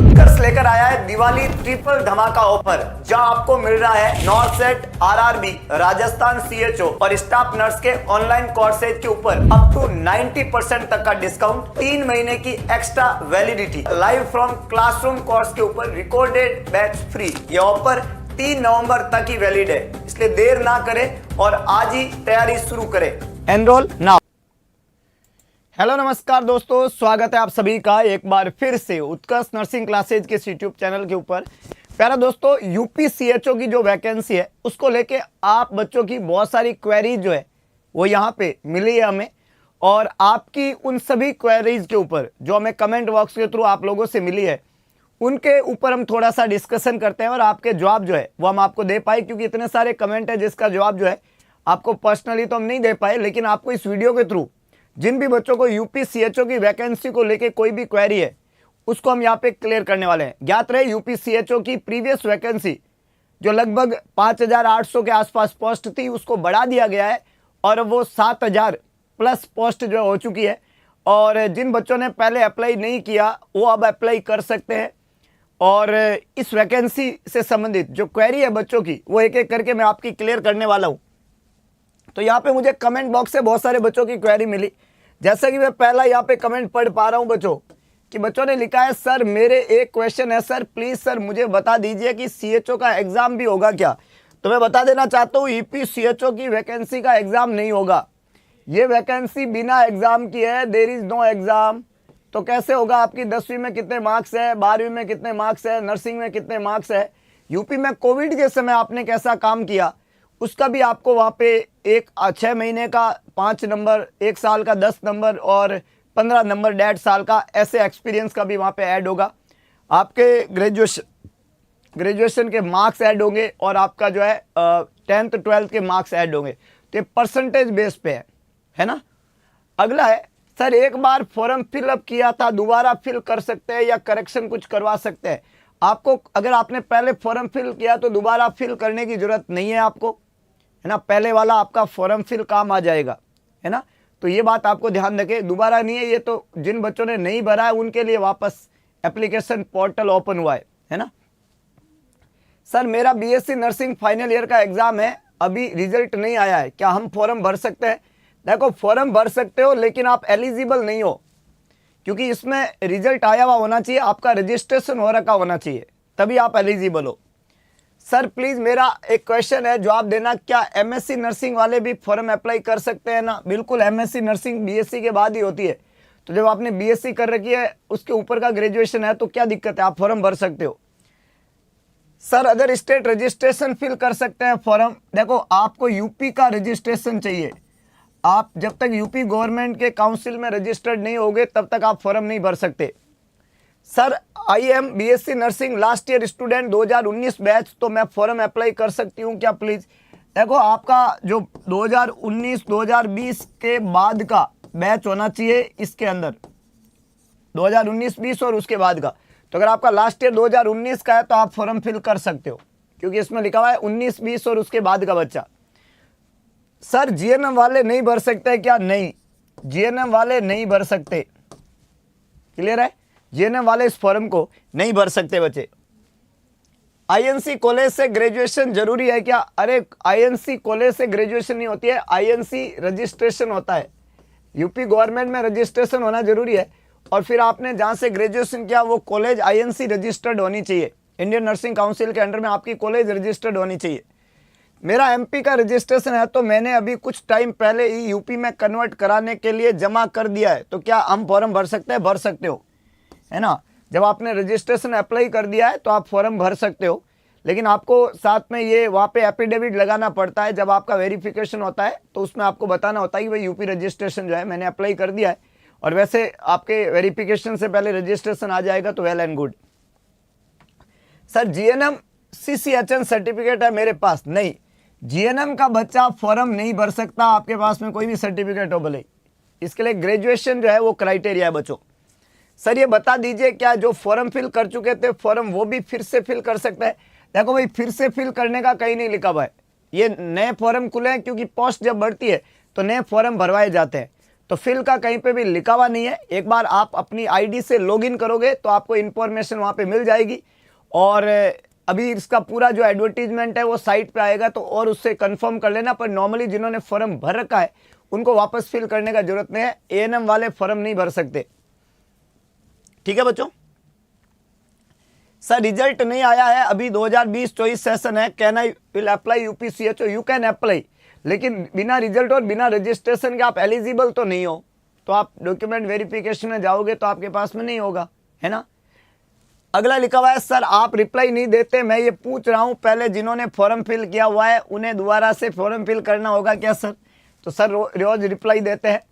उत्कर्ष लेकर आया है दिवाली ट्रिपल धमाका ऑफर, जहां आपको मिल रहा है north set, RRB, Rajasthan CHO और स्टाफ नर्स के ऑनलाइन कोर्सेज के ऊपर अप टू 90% तक का डिस्काउंट, 3 महीने की extra validity, live from classroom course के ऊपर रिकॉर्डेड बैच फ्री। ये ऑफर 3 नवंबर तक ही वैलिड है, इसलिए देर ना करें और आज ही तैयारी शुरू करें। Enrol now. हेलो नमस्कार दोस्तों, स्वागत है आप सभी का एक बार फिर से उत्कर्ष नर्सिंग क्लासेज के यूट्यूब चैनल के ऊपर। प्यारा दोस्तों, यूपी सीएचओ की जो वैकेंसी है उसको लेके आप बच्चों की बहुत सारी क्वेरीज जो है वो यहाँ पे मिली है हमें, और आपकी उन सभी क्वेरीज के ऊपर जो हमें कमेंट बॉक्स के थ्रू आप लोगों से मिली है उनके ऊपर हम थोड़ा सा डिस्कशन करते हैं और आपके जवाब जो है वो हम आपको दे पाए, क्योंकि इतने सारे कमेंट है जिसका जवाब जो है आपको पर्सनली तो हम नहीं दे पाए, लेकिन आपको इस वीडियो के थ्रू जिन भी बच्चों को यूपी सीएचओ की वैकेंसी को लेके कोई भी क्वेरी है उसको हम यहाँ पे क्लियर करने वाले हैं। ज्ञात रहे यूपी सीएचओ की प्रीवियस वैकेंसी जो लगभग 5800 के आसपास पोस्ट थी उसको बढ़ा दिया गया है और वो 7000 प्लस पोस्ट जो हो चुकी है, और जिन बच्चों ने पहले अप्लाई नहीं किया वो अब अप्लाई कर सकते हैं। और इस वैकेंसी से संबंधित जो क्वेरी है बच्चों की वो एक एक करके मैं आपकी क्लियर करने वाला हूँ। तो यहाँ पे मुझे कमेंट बॉक्स से बहुत सारे बच्चों की क्वेरी मिली, जैसा कि मैं पहला यहाँ पे कमेंट पढ़ पा रहा हूँ बच्चों कि बच्चों ने लिखा है, सर मेरे एक क्वेश्चन है सर, प्लीज़ सर मुझे बता दीजिए कि सीएचओ का एग्ज़ाम भी होगा क्या। तो मैं बता देना चाहता हूँ यूपी सीएचओ की वैकेंसी का एग्ज़ाम नहीं होगा, ये वैकेंसी बिना एग्ज़ाम की है, देयर इज़ नो एग्ज़ाम। तो कैसे होगा? आपकी 10वीं में कितने मार्क्स है, 12वीं में कितने मार्क्स है, नर्सिंग में कितने मार्क्स है, यूपी में कोविड के समय आपने कैसा काम किया उसका भी आपको वहाँ पे 6 महीने का 5 नंबर, 1 साल का 10 नंबर और 15 नंबर 1.5 साल का ऐसे एक्सपीरियंस का भी वहाँ पे ऐड होगा। आपके ग्रेजुएशन के मार्क्स ऐड होंगे और आपका जो है 10th 12th के मार्क्स ऐड होंगे। तो ये परसेंटेज बेस पे है ना। अगला है, सर एक बार फॉर्म फिलअप किया था दोबारा फिल कर सकते हैं या करेक्शन कुछ करवा सकते हैं? आपको अगर आपने पहले फॉर्म फिल किया तो दोबारा फिल करने की ज़रूरत नहीं है आपको, है ना। पहले वाला आपका फॉर्म फिल काम आ जाएगा, है ना। तो ये बात आपको ध्यान रखें, दोबारा नहीं है ये। तो जिन बच्चों ने नहीं भरा है उनके लिए वापस एप्लीकेशन पोर्टल ओपन हुआ है ना। सर मेरा बीएससी नर्सिंग फाइनल ईयर का एग्ज़ाम है, अभी रिजल्ट नहीं आया है, क्या हम फॉर्म भर सकते हैं? देखो, फॉर्म भर सकते हो लेकिन आप एलिजिबल नहीं हो, क्योंकि इसमें रिजल्ट आया हुआ होना चाहिए, आपका रजिस्ट्रेशन हो रखा होना चाहिए, तभी आप एलिजिबल हो। सर प्लीज़ मेरा एक क्वेश्चन है, जवाब देना, क्या एमएससी नर्सिंग वाले भी फॉर्म अप्लाई कर सकते हैं ना? बिल्कुल, एमएससी नर्सिंग बीएससी के बाद ही होती है। तो जब आपने बीएससी कर रखी है उसके ऊपर का ग्रेजुएशन है तो क्या दिक्कत है, आप फॉर्म भर सकते हो। Sir other state registration fill कर सकते हैं फॉर्म? देखो, आपको यूपी का रजिस्ट्रेशन चाहिए, आप जब तक यूपी गवर्नमेंट के काउंसिल में रजिस्टर्ड नहीं होगे तब तक आप फॉर्म नहीं भर सकते। Sir I am BSc nursing last year student 2019 batch, तो मैं फॉर्म अप्लाई कर सकती हूँ क्या प्लीज़? देखो, आपका जो 2019-2020 के बाद का बैच होना चाहिए इसके अंदर, 2019-20 और उसके बाद का। तो अगर आपका लास्ट ईयर 2019 का है तो आप फॉर्म फिल कर सकते हो, क्योंकि इसमें लिखा हुआ है 19-20 और उसके बाद का बच्चा। सर जीएनएम वाले नहीं भर सकते क्या? नहीं, जीएनएम वाले नहीं भर सकते, क्लियर है। जीएनएम वाले इस फॉर्म को नहीं भर सकते बच्चे। आईएनसी कॉलेज से ग्रेजुएशन जरूरी है क्या? अरे आईएनसी कॉलेज से ग्रेजुएशन नहीं होती है, आईएनसी रजिस्ट्रेशन होता है। यूपी गवर्नमेंट में रजिस्ट्रेशन होना जरूरी है, और फिर आपने जहाँ से ग्रेजुएशन किया वो कॉलेज आईएनसी रजिस्टर्ड होनी चाहिए, इंडियन नर्सिंग काउंसिल के अंडर में आपकी कॉलेज रजिस्टर्ड होनी चाहिए। मेरा एमपी का रजिस्ट्रेशन है तो मैंने अभी कुछ टाइम पहले ही यूपी में कन्वर्ट कराने के लिए जमा कर दिया है, तो क्या हम फॉर्म भर सकते हैं? भर सकते हो, है ना। जब आपने रजिस्ट्रेशन अप्लाई कर दिया है तो आप फॉर्म भर सकते हो, लेकिन आपको साथ में ये वहाँ पे एफिडेविट लगाना पड़ता है। जब आपका वेरिफिकेशन होता है तो उसमें आपको बताना होता है कि भाई यूपी रजिस्ट्रेशन जो है मैंने अप्लाई कर दिया है, और वैसे आपके वेरिफिकेशन से पहले रजिस्ट्रेशन आ जाएगा तो well and good. Sir GNM CCHN certificate है मेरे पास? नहीं, जीएनएम का बच्चा फॉर्म नहीं भर सकता, आपके पास में कोई भी सर्टिफिकेट हो भले, इसके लिए ग्रेजुएशन जो है वो क्राइटेरिया है बच्चों। सर ये बता दीजिए, क्या जो फॉर्म फिल कर चुके थे फॉर्म वो भी फिर से फिल कर सकते हैं? देखो भाई, फिर से फिल करने का कहीं नहीं लिखा हुआ है, ये नए फॉर्म खुले हैं, क्योंकि पोस्ट जब बढ़ती है तो नए फॉर्म भरवाए जाते हैं। तो फिल का कहीं पे भी लिखा हुआ नहीं है। एक बार आप अपनी आईडी से लॉगिन करोगे तो आपको इन्फॉर्मेशन वहाँ पे मिल जाएगी। और अभी इसका पूरा जो एडवर्टीजमेंट है वो साइट पे आएगा, तो और उससे कंफर्म कर लेना। पर नॉर्मली जिन्होंने फॉर्म भर रखा है उनको वापस फिल करने का जरूरत नहीं है। एएनएम वाले फॉर्म नहीं भर सकते। ठीक है बच्चों। सर रिजल्ट नहीं आया है, अभी 2020-24 सेशन है, can I will apply UPCHO? You can apply, लेकिन बिना रिजल्ट और बिना रजिस्ट्रेशन के आप एलिजिबल तो नहीं हो। तो आप डॉक्यूमेंट वेरिफिकेशन में जाओगे तो आपके पास में नहीं होगा, है ना। अगला लिखा हुआ है, सर आप रिप्लाई नहीं देते, मैं ये पूछ रहा हूँ पहले जिन्होंने फॉर्म फिल किया हुआ है उन्हें दोबारा से फॉर्म फिल करना होगा क्या सर? तो सर रोज रिप्लाई देते हैं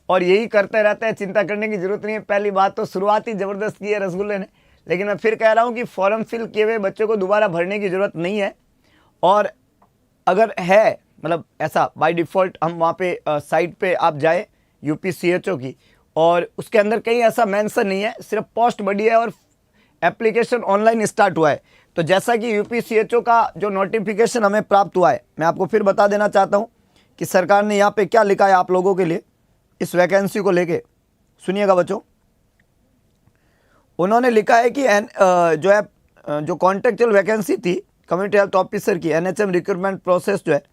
और यही करते रहते हैं, चिंता करने की जरूरत नहीं है। पहली बात तो शुरुआत ही जबरदस्त की है रसगुल्ले ने, लेकिन मैं फिर कह रहा हूँ कि फॉर्म फिल किए हुए बच्चों को दोबारा भरने की जरूरत नहीं है। और अगर है मतलब ऐसा बाय डिफ़ॉल्ट हम वहाँ पे साइट पे आप जाए यूपीसीएचओ की, और उसके अंदर कहीं ऐसा मेंशन नहीं है, सिर्फ पोस्ट बढ़ी है और एप्लीकेशन ऑनलाइन स्टार्ट हुआ है। तो जैसा कि यूपीसीएचओ का जो नोटिफिकेशन हमें प्राप्त हुआ है, मैं आपको फिर बता देना चाहता हूँ कि सरकार ने यहाँ पे क्या लिखा है आप लोगों के लिए इस वैकेंसी को लेके। सुनिएगा बच्चों, उन्होंने लिखा है कि जो कॉन्ट्रेक्चुअल वैकेंसी थी कम्युनिटी हेल्थ ऑफिसर की, एनएचएम रिक्रूटमेंट प्रोसेस जो है,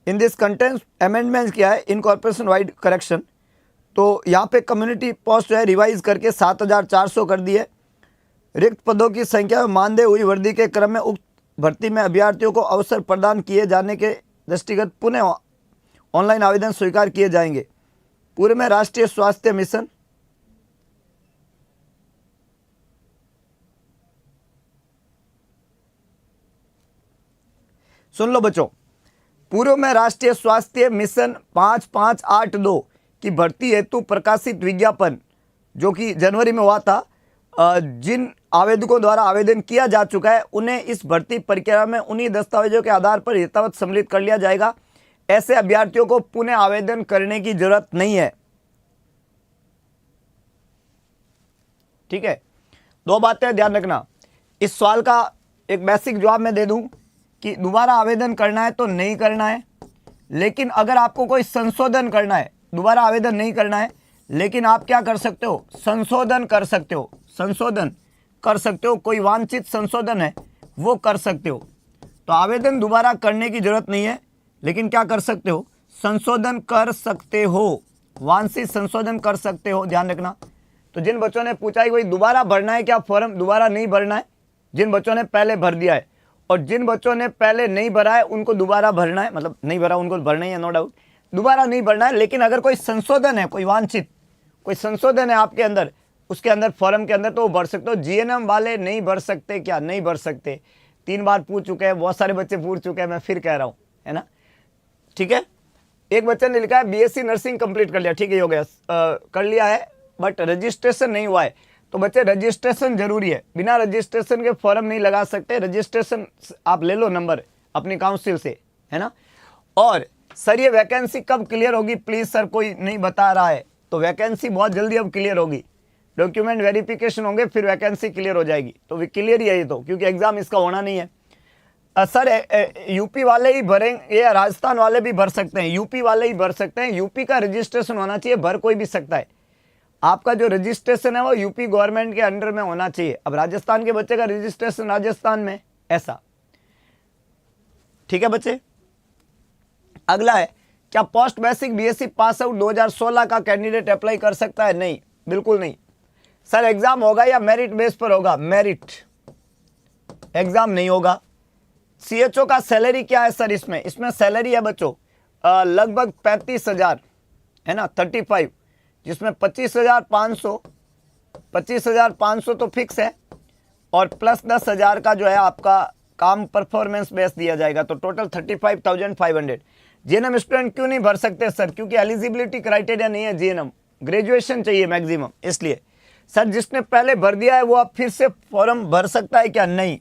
इन दिस कंटेंट्स अमेंडमेंट्स किया है इन कॉर्पोरेशन वाइड करेक्शन। तो यहाँ पे कम्युनिटी पोस्ट जो है रिवाइज करके 7400 कर दी है। रिक्त पदों की संख्या में मानदेय हुई वृद्धि के क्रम में उक्त भर्ती में अभ्यर्थियों को अवसर प्रदान किए जाने के दृष्टिगत पुनः ऑनलाइन आवेदन स्वीकार किए जाएंगे। पूर्व में राष्ट्रीय स्वास्थ्य मिशन सुन लो बच्चों, पूर्व में राष्ट्रीय स्वास्थ्य मिशन 5582 की भर्ती हेतु प्रकाशित विज्ञापन जो कि जनवरी में हुआ था, जिन आवेदकों द्वारा आवेदन किया जा चुका है उन्हें इस भर्ती प्रक्रिया में उन्हीं दस्तावेजों के आधार पर यथावत सम्मिलित कर लिया जाएगा। ऐसे अभ्यर्थियों को पुनः आवेदन करने की जरूरत नहीं है। ठीक है, दो बातें ध्यान रखना। इस सवाल का एक बेसिक जवाब मैं दे दूं कि दोबारा आवेदन करना है तो नहीं करना है, लेकिन अगर आपको कोई संशोधन करना है, दोबारा आवेदन नहीं करना है, लेकिन आप क्या कर सकते हो, संशोधन कर सकते हो, संशोधन कर सकते हो, कोई वांछित संशोधन है वो कर सकते हो। तो आवेदन दोबारा करने की जरूरत नहीं है, लेकिन क्या कर सकते हो, संशोधन कर सकते हो, वांछित संशोधन कर सकते हो, ध्यान रखना। तो जिन बच्चों ने पूछा कि भाई दोबारा भरना है क्या फॉर्म, दोबारा नहीं भरना है। जिन बच्चों ने पहले भर दिया है और जिन बच्चों ने पहले नहीं भरा है उनको दोबारा भरना है, मतलब नहीं भरा उनको भरना ही है, नो डाउट, दोबारा नहीं भरना है। लेकिन अगर कोई संशोधन है, कोई वांछित कोई संशोधन है आपके अंदर, उसके अंदर फॉर्म के अंदर, तो वो भर सकते हो। जीएनएम वाले नहीं भर सकते क्या? नहीं भर सकते। 3 बार पूछ चुके हैं, बहुत सारे बच्चे पूछ चुके हैं, मैं फिर कह रहा हूँ, है ना। ठीक है, एक बच्चे ने लिखा है बीएससी नर्सिंग कंप्लीट कर लिया, ठीक है, हो गया, कर लिया है, बट रजिस्ट्रेशन नहीं हुआ है। तो बच्चे रजिस्ट्रेशन जरूरी है, बिना रजिस्ट्रेशन के फॉर्म नहीं लगा सकते। रजिस्ट्रेशन आप ले लो नंबर अपनी काउंसिल से, है ना। और सर ये वैकेंसी कब क्लियर होगी प्लीज सर, कोई नहीं बता रहा है। तो वैकेंसी बहुत जल्दी अब क्लियर होगी, डॉक्यूमेंट वेरिफिकेशन होंगे फिर वैकेंसी क्लियर हो जाएगी। तो क्लियर ही है ये तो, क्योंकि एग्जाम इसका होना नहीं है। सर यूपी वाले ही भरेंगे या राजस्थान वाले भी भर सकते हैं? यूपी वाले ही भर सकते हैं। यूपी का रजिस्ट्रेशन होना चाहिए, भर कोई भी सकता है। आपका जो रजिस्ट्रेशन है वो यूपी गवर्नमेंट के अंडर में होना चाहिए। अब राजस्थान के बच्चे का रजिस्ट्रेशन राजस्थान में, ऐसा। ठीक है बच्चे, अगला है, क्या post basic BSc pass out 2016 का कैंडिडेट अप्लाई कर सकता है? नहीं, बिल्कुल नहीं। सर एग्जाम होगा या मेरिट बेस पर होगा? मेरिट, एग्जाम नहीं होगा। सीएचओ का सैलरी क्या है सर? इसमें सैलरी है बच्चों लगभग 35,000, है ना, 35, जिसमें 25,500 तो फिक्स है और प्लस 10,000 का जो है आपका काम परफॉर्मेंस बेस दिया जाएगा, तो टोटल 35,500। जीएनएम स्टूडेंट क्यों नहीं भर सकते सर? क्योंकि एलिजिबिलिटी क्राइटेरिया नहीं है जीएनएम, ग्रेजुएशन चाहिए मैक्सिमम, इसलिए। सर जिसने पहले भर दिया है वो अब फिर से फॉर्म भर सकता है क्या? नहीं,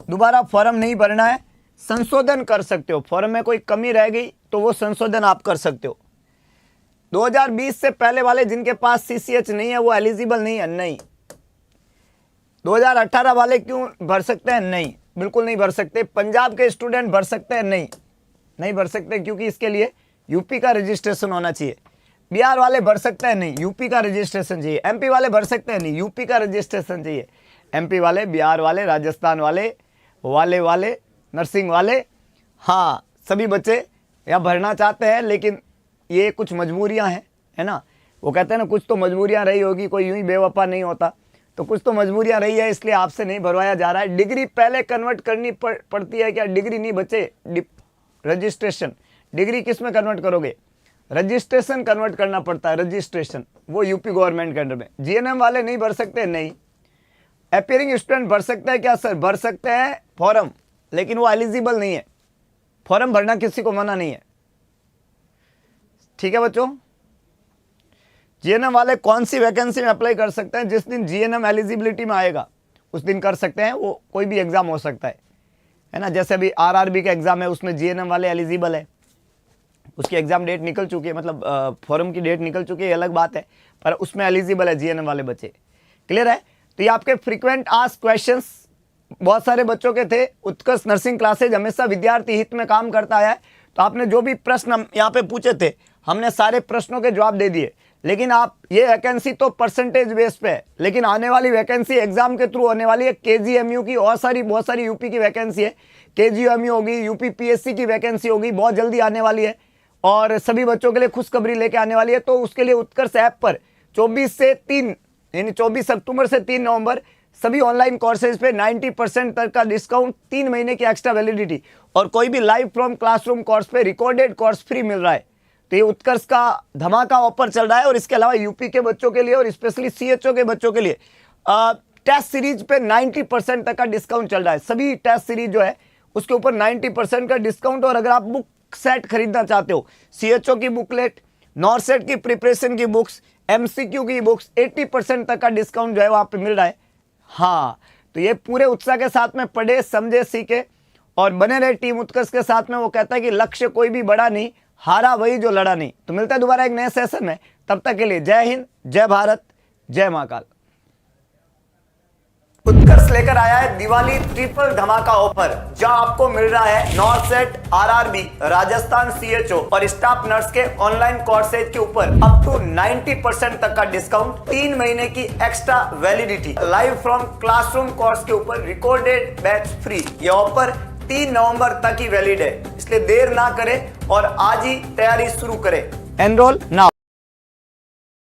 दोबारा फॉर्म नहीं भरना है, संशोधन कर सकते हो। फॉर्म में कोई कमी रह गई तो वो संशोधन आप कर सकते हो। 2020 से पहले वाले जिनके पास सीसीएच नहीं है वो एलिजिबल नहीं है? नहीं। 2018 वाले क्यों भर सकते हैं? नहीं, बिल्कुल नहीं भर सकते। पंजाब के स्टूडेंट भर सकते हैं? नहीं, नहीं भर सकते, क्योंकि इसके लिए यूपी का रजिस्ट्रेशन होना चाहिए। बिहार वाले भर सकते हैं नहीं, यूपी का रजिस्ट्रेशन चाहिए। एमपी वाले भर सकते हैं नहीं, यूपी का रजिस्ट्रेशन चाहिए। एमपी वाले, बिहार वाले, राजस्थान वाले, नर्सिंग वाले, हाँ सभी बच्चे यहाँ भरना चाहते हैं, लेकिन ये कुछ मजबूरियाँ हैं, है ना। वो कहते हैं ना कुछ तो मजबूरियाँ रही होगी, कोई यूं ही बेवफा नहीं होता, तो कुछ तो मजबूरियाँ रही है, इसलिए आपसे नहीं भरवाया जा रहा है। डिग्री पहले कन्वर्ट करनी पड़ती है क्या? डिग्री नहीं बच्चे, रजिस्ट्रेशन। डिग्री किस में कन्वर्ट करोगे? रजिस्ट्रेशन कन्वर्ट करना पड़ता है, रजिस्ट्रेशन, वो यूपी गवर्नमेंट के अंडर में। जीएनएम वाले नहीं भर सकते? नहीं। अपीयरिंग स्टूडेंट भर सकते हैं क्या? सर भर सकते हैं फॉर्म, लेकिन वो एलिजिबल नहीं है। फॉर्म भरना किसी को मना नहीं है, ठीक है बच्चों। जीएनएम वाले कौन सी वैकेंसी में अप्लाई कर सकते हैं? जिस दिन जीएनएम एलिजिबिलिटी में आएगा उस दिन कर सकते हैं। वो कोई भी एग्जाम हो सकता है ना। जैसे अभी आरआरबी का एग्जाम है, उसमें जीएनएम वाले एलिजिबल है, उसकी एग्जाम डेट निकल चुकी है, मतलब फॉर्म की डेट निकल चुकी है, अलग बात है, पर उसमें एलिजिबल है जीएनएम वाले बच्चे। क्लियर है? तो ये आपके फ्रीक्वेंट आस्क्ड क्वेश्चंस बहुत सारे बच्चों के थे। उत्कर्ष नर्सिंग क्लासेज हमेशा विद्यार्थी हित में काम करता है। तो आपने जो भी प्रश्न यहाँ पे पूछे थे, हमने सारे प्रश्नों के जवाब दे दिए। लेकिन आप ये वैकेंसी तो परसेंटेज बेस पे है, लेकिन आने वाली वैकेंसी एग्जाम के थ्रू होने वाली है। केजीएमयू की और बहुत सारी यूपी की वैकेंसी है। केजीएमयू होगी, यूपी पीएससी की वैकेंसी होगी, बहुत जल्दी आने वाली है और सभी बच्चों के लिए खुशखबरी लेके आने वाली है। तो उसके लिए उत्कर्ष ऐप पर 24 से 3 यानी 24 अक्टूबर से 3 नवंबर सभी ऑनलाइन कोर्सेज पे 90% तक का डिस्काउंट, 3 महीने की एक्स्ट्रा वैलिडिटी, और कोई भी लाइव फ्रॉम क्लासरूम कोर्स पे रिकॉर्डेड कोर्स फ्री मिल रहा है। तो ये उत्कर्ष का धमाका ऑफर चल रहा है। और इसके अलावा यूपी के बच्चों के लिए और स्पेशली सीएचओ के बच्चों के लिए टेस्ट सीरीज पे 90% तक का डिस्काउंट चल रहा है। सभी टेस्ट सीरीज जो है उसके ऊपर 90% का डिस्काउंट। और अगर आप बुक सेट खरीदना चाहते हो, सीएचओ की बुकलेट, नॉर्सेट की प्रिपरेशन की बुक्स, एमसीक्यू की बुक्स, 80% तक का डिस्काउंट जो है वहाँ पे मिल रहा है। हाँ, तो ये पूरे उत्साह के साथ में पढ़े, समझे, सीखे और बने रहे टीम उत्कर्ष के साथ में। वो कहता है कि लक्ष्य कोई भी बड़ा नहीं, हारा वही जो लड़ा नहीं। तो मिलता है दोबारा एक नए सेशन में, तब तक के लिए जय हिंद, जय भारत, जय महाकाल। उत्कर्ष लेकर आया है दिवाली ट्रिपल धमाका ऑफर, जहां आपको मिल रहा है नॉर्सेट, आरआरबी, राजस्थान सीएचओ और स्टाफ नर्स के ऑनलाइन कोर्सेज के ऊपर अप टू 90% तक का डिस्काउंट, 3 महीने की extra validity, live from classroom course के ऊपर रिकॉर्डेड बैच फ्री। ये ऑफर 3 नवंबर तक ही वैलिड है, इसलिए देर ना करें और आज ही तैयारी शुरू करें। Enrol now.